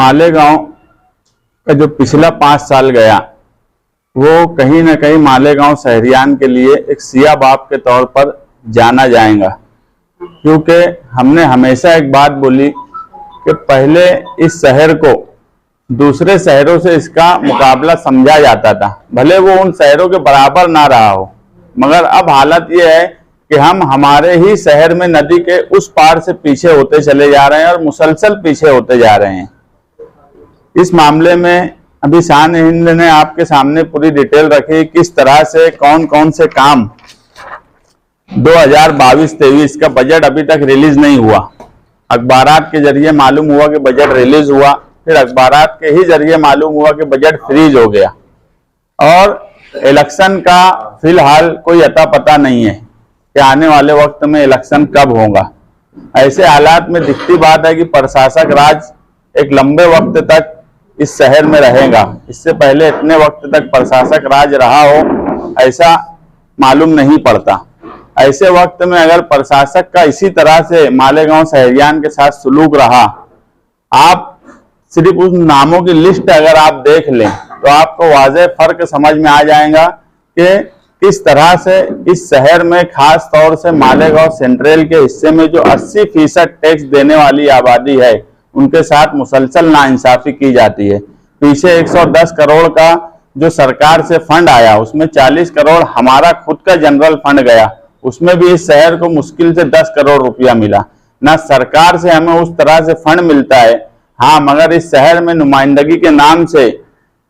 मालेगांव का जो पिछला 5 साल गया वो कहीं ना कहीं मालेगांव शहरियान के लिए एक सिया बाप के तौर पर जाना जाएगा, क्योंकि हमने हमेशा एक बात बोली कि पहले इस शहर को दूसरे शहरों से इसका मुकाबला समझा जाता था, भले वो उन शहरों के बराबर ना रहा हो, मगर अब हालत ये है कि हम हमारे ही शहर में नदी के उस पार से पीछे होते चले जा रहे हैं और मुसलसल पीछे होते जा रहे हैं। इस मामले में अभी शान-ए-हिंद ने आपके सामने पूरी डिटेल रखी, किस तरह से कौन कौन से काम 2022-23 का बजट अभी तक रिलीज नहीं हुआ। अखबारात के जरिए मालूम हुआ कि बजट रिलीज हुआ, फिर अखबारात के ही जरिए मालूम हुआ कि बजट फ्रीज हो गया और इलेक्शन का फिलहाल कोई अता पता नहीं है कि आने वाले वक्त में इलेक्शन कब होगा। ऐसे हालात में दिखती बात है कि प्रशासक राज एक लंबे वक्त तक इस शहर में रहेगा। इससे पहले इतने वक्त तक प्रशासक राज रहा हो ऐसा मालूम नहीं पड़ता। ऐसे वक्त में अगर प्रशासक का इसी तरह से मालेगांव शहरियान के साथ सुलूक रहा, आप सिर्फ उस नामों की लिस्ट अगर आप देख लें तो आपको वाज़ेह फर्क समझ में आ जाएगा कि किस तरह से इस शहर में खास तौर से मालेगांव सेंट्रल के हिस्से में जो 80% टैक्स देने वाली आबादी है उनके साथ मुसलसल नाइंसाफी की जाती है। पीछे 110 करोड़ का जो सरकार से फंड आया उसमें 40 करोड़ हमारा खुद का जनरल फंड गया, उसमें भी इस शहर को मुश्किल से 10 करोड़ रुपया मिला। ना सरकार से हमें उस तरह से फंड मिलता है, हाँ, मगर इस शहर में नुमाइंदगी के नाम से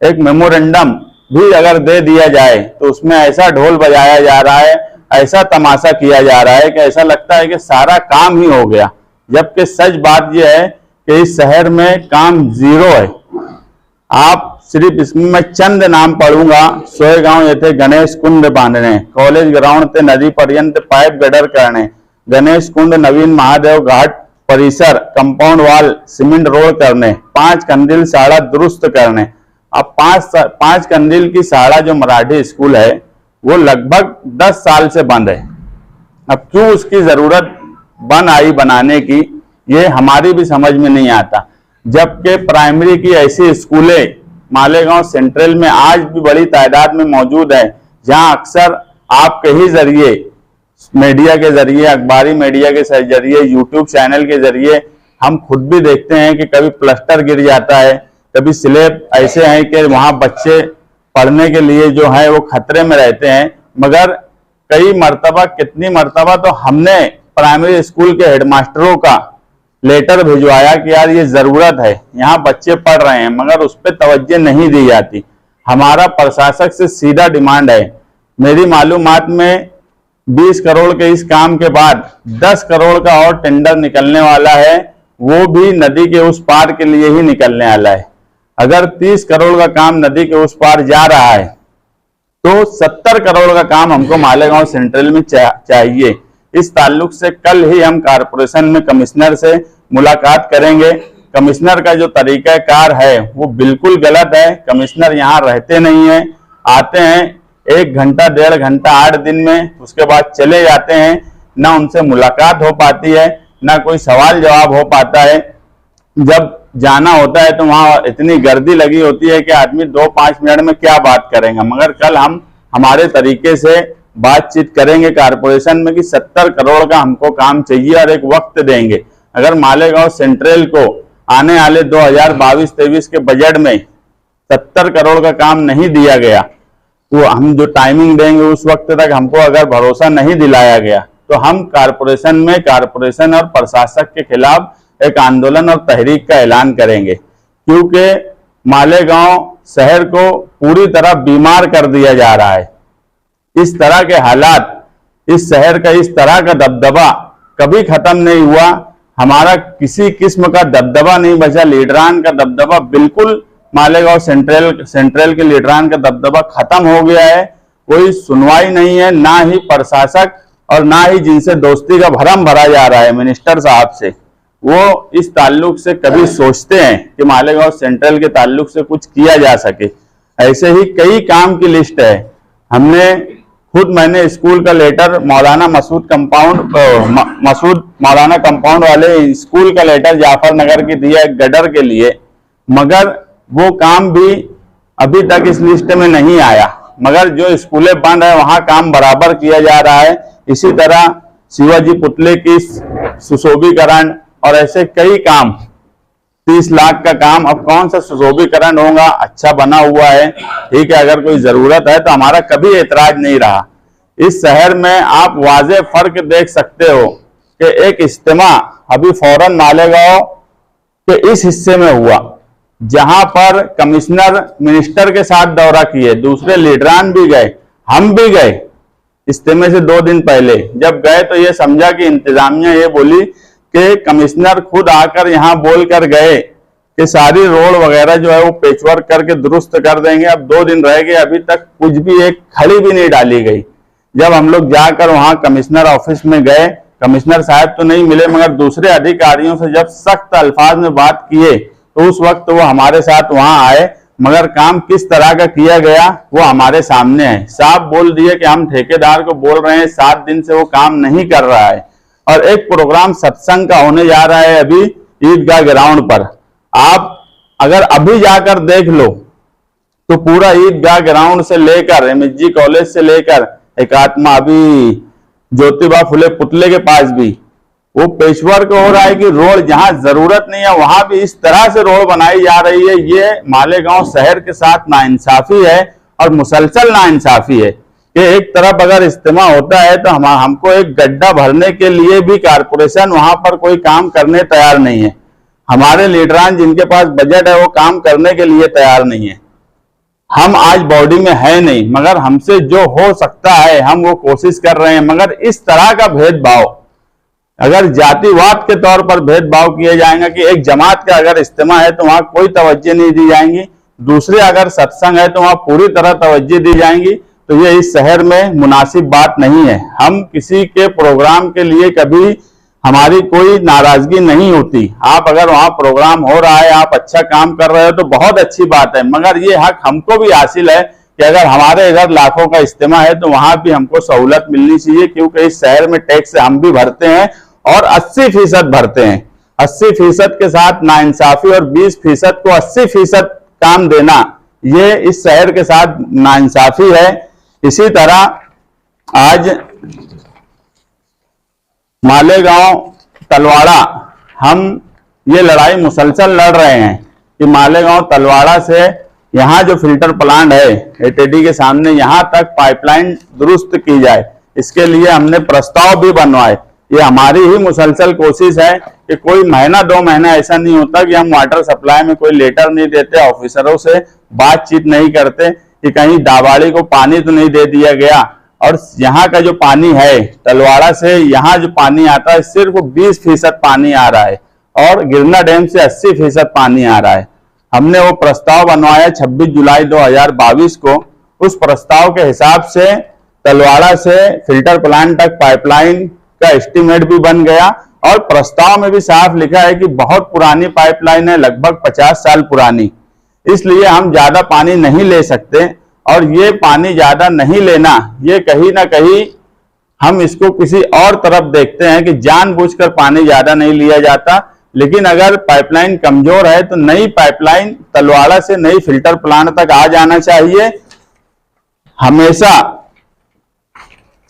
एक मेमोरेंडम भी अगर दे दिया जाए तो उसमें ऐसा ढोल बजाया जा रहा है, ऐसा तमाशा किया जा रहा है कि ऐसा लगता है कि सारा काम ही हो गया, जबकि सच बात यह है कि इस शहर में काम जीरो है। आप सिर्फ इसमें मैं चंद नाम पढ़ूंगा। सोयगांव येथे गणेश कुंड बांधणे, कॉलेज ग्राउंड ते नदी पर्यंत पाइप गडर करणे, गणेश कुंड नवीन महादेव घाट परिसर कंपाउंड वॉल सीमेंट रोड करने, 5 कंदील शाळा दुरुस्त करने। अब 5 कंदील की शाळा जो मराठी स्कूल है वो लगभग 10 साल से बंद है। अब क्यों उसकी जरूरत बन आई बनाने की, ये हमारी भी समझ में नहीं आता, जबकि प्राइमरी की ऐसी स्कूलें मालेगांव सेंट्रल में आज भी बड़ी तादाद में मौजूद है, जहां अक्सर आपके ही जरिए मीडिया के जरिए, अखबारी मीडिया के जरिए, यूट्यूब चैनल के जरिए हम खुद भी देखते हैं कि कभी प्लास्टर गिर जाता है, कभी स्लैब ऐसे हैं कि वहां बच्चे पढ़ने के लिए जो है वो खतरे में रहते हैं। मगर कई मर्तबा, कितनी मर्तबा तो हमने प्राइमरी स्कूल के हेडमास्टरों का लेटर भिजवाया कि यार ये जरूरत है, यहाँ बच्चे पढ़ रहे हैं, मगर उस पर तवज्जो नहीं दी जाती। हमारा प्रशासक से सीधा डिमांड है, मेरी मालूमात में 20 करोड़ के इस काम के बाद 10 करोड़ का और टेंडर निकलने वाला है, वो भी नदी के उस पार के लिए ही निकलने वाला है। अगर 30 करोड़ का काम नदी के उस पार जा रहा है तो 70 करोड़ का काम हमको मालेगांव सेंट्रल में चाहिए। इस ताल्लुक से कल ही हम कारपोरेशन में कमिश्नर से मुलाकात करेंगे। कमिश्नर का जो तरीकाकार है वो बिल्कुल गलत है। कमिश्नर यहाँ रहते नहीं है, आते हैं 1 घंटा 1.5 घंटा 8 दिन में, उसके बाद चले जाते हैं। ना उनसे मुलाकात हो पाती है, ना कोई सवाल जवाब हो पाता है। जब जाना होता है तो वहां इतनी गर्दी लगी होती है कि आदमी 2-5 मिनट में क्या बात करेंगे। मगर कल हम हमारे तरीके से बातचीत करेंगे कारपोरेशन में कि 70 करोड़ का हमको काम चाहिए और एक वक्त देंगे। अगर मालेगांव सेंट्रल को आने वाले 2022-23 के बजट में 70 करोड़ का काम नहीं दिया गया, तो हम जो टाइमिंग देंगे उस वक्त तक हमको अगर भरोसा नहीं दिलाया गया तो हम कारपोरेशन और प्रशासक के खिलाफ एक आंदोलन और तहरीक का ऐलान करेंगे, क्योंकि मालेगांव शहर को पूरी तरह बीमार कर दिया जा रहा है। इस तरह के हालात, इस शहर का इस तरह का दबदबा कभी खत्म नहीं हुआ। हमारा किसी किस्म का दबदबा नहीं बचा, लीडरान का दबदबा बिल्कुल, मालेगांव सेंट्रल के लीडरान का दबदबा खत्म हो गया है। कोई सुनवाई नहीं है, ना ही प्रशासक और ना ही जिनसे दोस्ती का भरम भरा जा रहा है मिनिस्टर साहब से, वो इस ताल्लुक से कभी सोचते हैं कि मालेगांव सेंट्रल के ताल्लुक से कुछ किया जा सके। ऐसे ही कई काम की लिस्ट है। मैंने स्कूल का लेटर मौलाना मसूद मौलाना कंपाउंड वाले स्कूल का लेटर जाफर नगर की दिया गडर के लिए, मगर वो काम भी अभी तक इस लिस्ट में नहीं आया। मगर जो स्कूलें बंद है वहां काम बराबर किया जा रहा है। इसी तरह शिवाजी पुतले की सुशोभीकरण और ऐसे कई काम, 30 लाख का काम, अब कौन सा सुशोभीकरण होगा, अच्छा बना हुआ है, ठीक है, अगर कोई जरूरत है तो हमारा कभी एतराज नहीं रहा। इस शहर में आप वाज़े फर्क देख सकते हो कि एक इज्तिमा अभी फौरन मालेगांव के इस हिस्से में हुआ, जहां पर कमिश्नर मिनिस्टर के साथ दौरा किए, दूसरे लीडरान भी गए, हम भी गए इज्तिमे से 2 दिन पहले। जब गए तो ये समझा कि इंतजामिया ये बोली कि कमिश्नर खुद आकर यहाँ बोल कर गए कि सारी रोड वगैरह जो है वो पेचवर्क करके दुरुस्त कर देंगे। अब 2 दिन रह गए, अभी तक कुछ भी एक खड़ी भी नहीं डाली गई। जब हम लोग जाकर वहां कमिश्नर ऑफिस में गए, कमिश्नर साहब तो नहीं मिले, मगर दूसरे अधिकारियों से जब सख्त अल्फाज में बात किए तो उस वक्त वो हमारे साथ वहां आए, मगर काम किस तरह का किया गया वो हमारे सामने है। साफ बोल दिए कि हम ठेकेदार को बोल रहे हैं 7 दिन से वो काम नहीं कर रहा है। और एक प्रोग्राम सत्संग का होने जा रहा है अभी ईदगाह ग्राउंड पर। आप अगर अभी जाकर देख लो तो पूरा ईदगाह ग्राउंड से लेकर MSG कॉलेज से लेकर एकात्मा अभी ज्योतिबा फुले पुतले के पास भी वो पेचवर्क हो रहा है कि रोड जहां जरूरत नहीं है वहां भी इस तरह से रोड बनाई जा रही है। ये मालेगांव शहर के साथ नाइंसाफी है और मुसलसल नाइंसाफी है कि एक तरफ अगर इज्तिमा होता है तो हमको एक गड्ढा भरने के लिए भी कारपोरेशन वहां पर कोई काम करने तैयार नहीं है। हमारे लीडरान जिनके पास बजट है वो काम करने के लिए तैयार नहीं है। हम आज बॉडी में है नहीं, मगर हमसे जो हो सकता है हम वो कोशिश कर रहे हैं। मगर इस तरह का भेदभाव, अगर जातिवाद के तौर पर भेदभाव किया जाएगा कि एक जमात का अगर इज्तिमा है तो वहां कोई तवज्जो नहीं दी जाएंगी, दूसरे अगर सत्संग है तो वहां पूरी तरह तवज्जो दी जाएंगी, तो ये इस शहर में मुनासिब बात नहीं है। हम किसी के प्रोग्राम के लिए कभी हमारी कोई नाराजगी नहीं होती। आप अगर वहां प्रोग्राम हो रहा है, आप अच्छा काम कर रहे हो तो बहुत अच्छी बात है, मगर ये हक हमको भी हासिल है कि अगर हमारे इधर लाखों का इज्तिमा है तो वहां भी हमको सहूलत मिलनी चाहिए, क्योंकि इस शहर में टैक्स हम भी भरते हैं और 80% भरते हैं। 80% के साथ नाइंसाफी और 20% को 80% काम देना, ये इस शहर के साथ नाइंसाफी है। इसी तरह आज मालेगांव तलवाड़ा हम ये लड़ाई मुसलसल लड़ रहे हैं कि मालेगांव तलवाड़ा से यहाँ जो फिल्टर प्लांट है ATD के सामने, यहाँ तक पाइपलाइन दुरुस्त की जाए। इसके लिए हमने प्रस्ताव भी बनवाए। ये हमारी ही मुसलसल कोशिश है कि कोई महीना 2 महीना ऐसा नहीं होता कि हम वाटर सप्लाई में कोई लेटर नहीं देते, ऑफिसरों से बातचीत नहीं करते कि कहीं दाबाड़ी को पानी तो नहीं दे दिया गया। और यहाँ का जो पानी है तलवाड़ा से यहाँ जो पानी आता है सिर्फ 20% पानी आ रहा है और गिरना डैम से 80% पानी आ रहा है। हमने वो प्रस्ताव बनवाया 26 जुलाई 2022 को। उस प्रस्ताव के हिसाब से तलवाड़ा से फिल्टर प्लांट तक पाइपलाइन का एस्टीमेट भी बन गया और प्रस्ताव में भी साफ लिखा है कि बहुत पुरानी पाइपलाइन है, लगभग 50 साल पुरानी, इसलिए हम ज्यादा पानी नहीं ले सकते। और ये पानी ज्यादा नहीं लेना, ये कहीं ना कहीं हम इसको किसी और तरफ देखते हैं कि जानबूझकर पानी ज्यादा नहीं लिया जाता। लेकिन अगर पाइपलाइन कमजोर है तो नई पाइपलाइन तलवाड़ा से नई फिल्टर प्लांट तक आ जाना चाहिए। हमेशा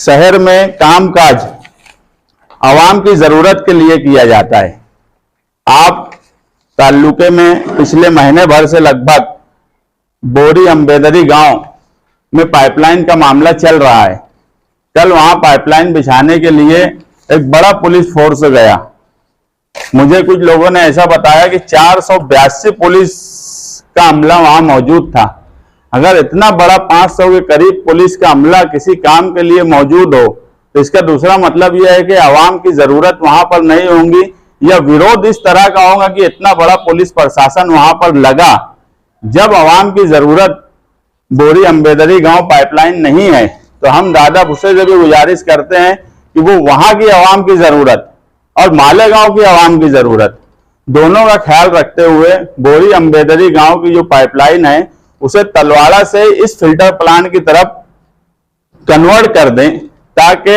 शहर में कामकाज आवाम की जरूरत के लिए किया जाता है। आप ताल्लुके में पिछले महीने भर से लगभग बोरी अम्बेदरी गांव में पाइपलाइन का मामला चल रहा है। कल वहां पाइपलाइन बिछाने के लिए एक बड़ा पुलिस फोर्स गया। मुझे कुछ लोगों ने ऐसा बताया कि 482 पुलिस का अमला वहां मौजूद था। अगर इतना बड़ा 500 के करीब पुलिस का अमला किसी काम के लिए मौजूद हो तो इसका दूसरा मतलब यह है कि आवाम की जरूरत वहां पर नहीं होंगी, या विरोध इस तरह का होगा कि इतना बड़ा पुलिस प्रशासन वहां पर लगा जब आवाम की जरूरत बोरी अम्बेदरी गांव पाइपलाइन नहीं है। तो हम दादा भुसे से भी गुजारिश करते हैं कि वो वहां की आवाम की जरूरत और मालेगांव की आवाम की जरूरत दोनों का ख्याल रखते हुए बोरी अम्बेदरी गांव की जो पाइपलाइन है उसे तलवाड़ा से इस फिल्टर प्लांट की तरफ कन्वर्ट कर दें, ताकि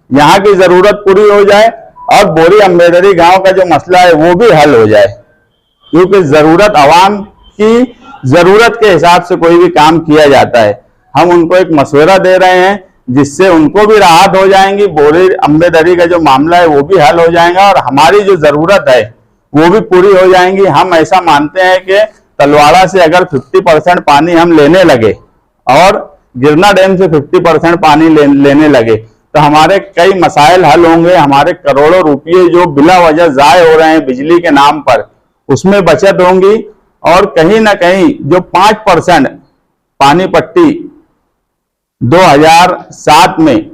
यहाँ की जरूरत पूरी हो जाए और बोरी अम्बेदरी गांव का जो मसला है वो भी हल हो जाए। क्योंकि जरूरत, आवाम की जरूरत के हिसाब से कोई भी काम किया जाता है। हम उनको एक मशवरा दे रहे हैं जिससे उनको भी राहत हो जाएंगी, बोरी अम्बेदरी का जो मामला है वो भी हल हो जाएगा और हमारी जो जरूरत है वो भी पूरी हो जाएंगी। हम ऐसा मानते हैं कि तलवाड़ा से अगर 50% पानी हम लेने लगे और गिरना डैम से 50% पानी लेने लगे तो हमारे कई मसाइल हल होंगे। हमारे करोड़ों रुपये जो बिला वजह जाए हो रहे हैं बिजली के नाम पर, उसमें बचत होंगी। और कहीं ना कहीं जो 5% पानी पट्टी 2007 में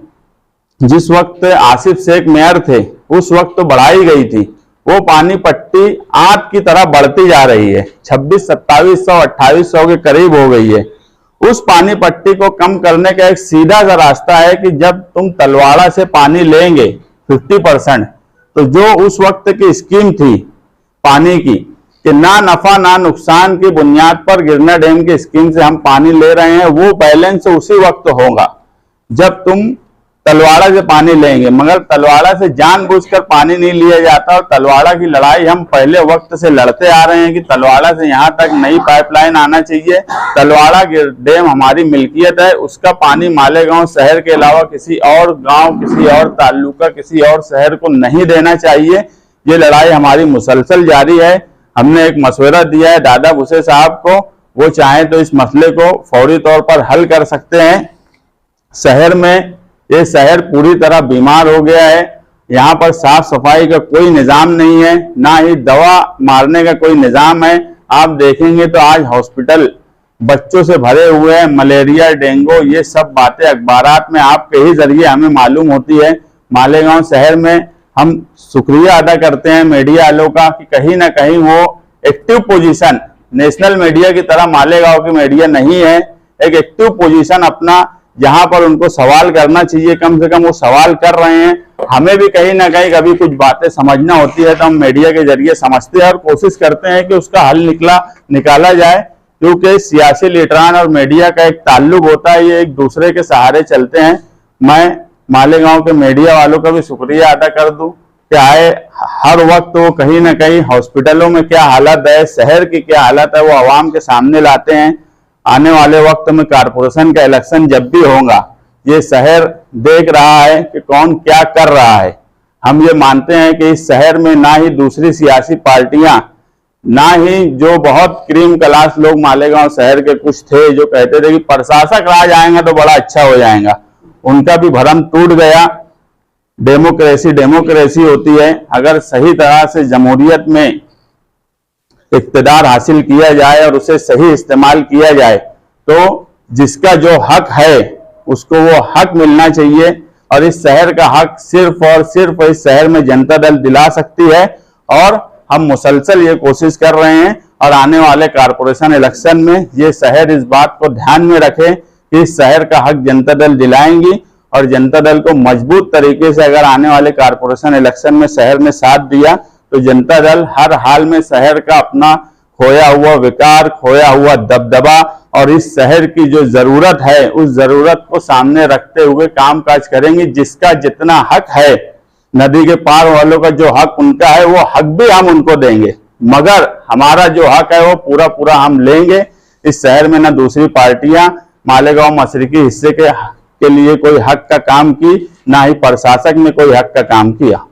जिस वक्त आसिफ शेख मेयर थे उस वक्त तो बढ़ाई गई थी, वो पानी पट्टी आग की तरह बढ़ती जा रही है, 2600, 2700 के करीब हो गई है। उस पानी पट्टी को कम करने का एक सीधा सा रास्ता है कि जब तुम तलवाड़ा से पानी लेंगे 50%, तो जो उस वक्त की स्कीम थी पानी की कि ना नफा ना नुकसान की बुनियाद पर गिरना डैम की स्कीम से हम पानी ले रहे हैं, वो बैलेंस उसी वक्त होगा जब तुम तलवाड़ा से पानी लेंगे। मगर तलवाड़ा से जानबूझकर पानी नहीं लिया जाता और तलवाड़ा की लड़ाई हम पहले वक्त से लड़ते आ रहे हैं कि तलवाड़ा से यहां तक नई पाइपलाइन आना चाहिए। तलवाड़ा डैम हमारी मिल्कियत है, उसका पानी मालेगांव शहर के अलावा किसी और गांव, किसी और ताल्लुका, किसी और शहर को नहीं देना चाहिए। ये लड़ाई हमारी मुसलसल जारी है। हमने एक मशवरा दिया है दादा भूसे साहब को, वो चाहे तो इस मसले को फौरी तौर पर हल कर सकते हैं। शहर में ये शहर पूरी तरह बीमार हो गया है, यहाँ पर साफ सफाई का कोई निजाम नहीं है, ना ही दवा मारने का कोई निजाम है। आप देखेंगे तो आज हॉस्पिटल बच्चों से भरे हुए हैं, मलेरिया, डेंगू, ये सब बातें अखबारात में आपके ही जरिए हमें मालूम होती है। मालेगांव शहर में हम शुक्रिया अदा करते हैं मीडिया वालों का कि कहीं ना कहीं वो एक्टिव पोजीशन, नेशनल मीडिया की तरह मालेगांव की मीडिया नहीं है, एक एक्टिव पोजीशन अपना, जहां पर उनको सवाल करना चाहिए कम से कम वो सवाल कर रहे हैं। हमें भी कहीं ना कहीं कभी कुछ बातें समझना होती है तो हम मीडिया के जरिए समझते हैं और कोशिश करते हैं कि उसका हल निकाला जाए, क्योंकि सियासी लीडरान और मीडिया का एक ताल्लुक होता है, ये एक दूसरे के सहारे चलते हैं। मैं मालेगांव के मीडिया वालों का भी शुक्रिया अदा कर दूं कि आए हर वक्त वो कहीं ना कहीं हॉस्पिटलों में क्या हालत है, शहर की क्या हालत है, वो आवाम के सामने लाते हैं। आने वाले वक्त में कारपोरेशन का इलेक्शन जब भी होगा, ये शहर देख रहा है कि कौन क्या कर रहा है। हम ये मानते हैं कि इस शहर में ना ही दूसरी सियासी पार्टियां, ना ही जो बहुत क्रीम क्लास लोग मालेगांव शहर के कुछ थे जो कहते थे कि प्रशासक राज आएंगे तो बड़ा अच्छा हो जाएगा, उनका भी भरम टूट गया। डेमोक्रेसी होती है, अगर सही तरह से जमहूरियत में इक्तदार हासिल किया जाए और उसे सही इस्तेमाल किया जाए तो जिसका जो हक है उसको वो हक मिलना चाहिए। और इस शहर का हक सिर्फ और सिर्फ इस शहर में जनता दल दिला सकती है और हम मुसलसल ये कोशिश कर रहे हैं। और आने वाले कारपोरेशन इलेक्शन में ये शहर इस बात को ध्यान में रखे कि इस शहर का हक जनता दल दिलाएंगी और जनता दल को मजबूत तरीके से अगर आने वाले कारपोरेशन इलेक्शन में शहर ने साथ दिया तो जनता दल हर हाल में शहर का अपना खोया हुआ विकार, खोया हुआ दबदबा और इस शहर की जो जरूरत है उस जरूरत को सामने रखते हुए कामकाज करेंगे। जिसका जितना हक है, नदी के पार वालों का जो हक उनका है वो हक भी हम उनको देंगे, मगर हमारा जो हक है वो पूरा पूरा हम लेंगे। इस शहर में ना दूसरी पार्टियां मालेगांव मशरिकी हिस्से के लिए कोई हक का काम की, ना ही प्रशासक ने कोई हक का काम किया।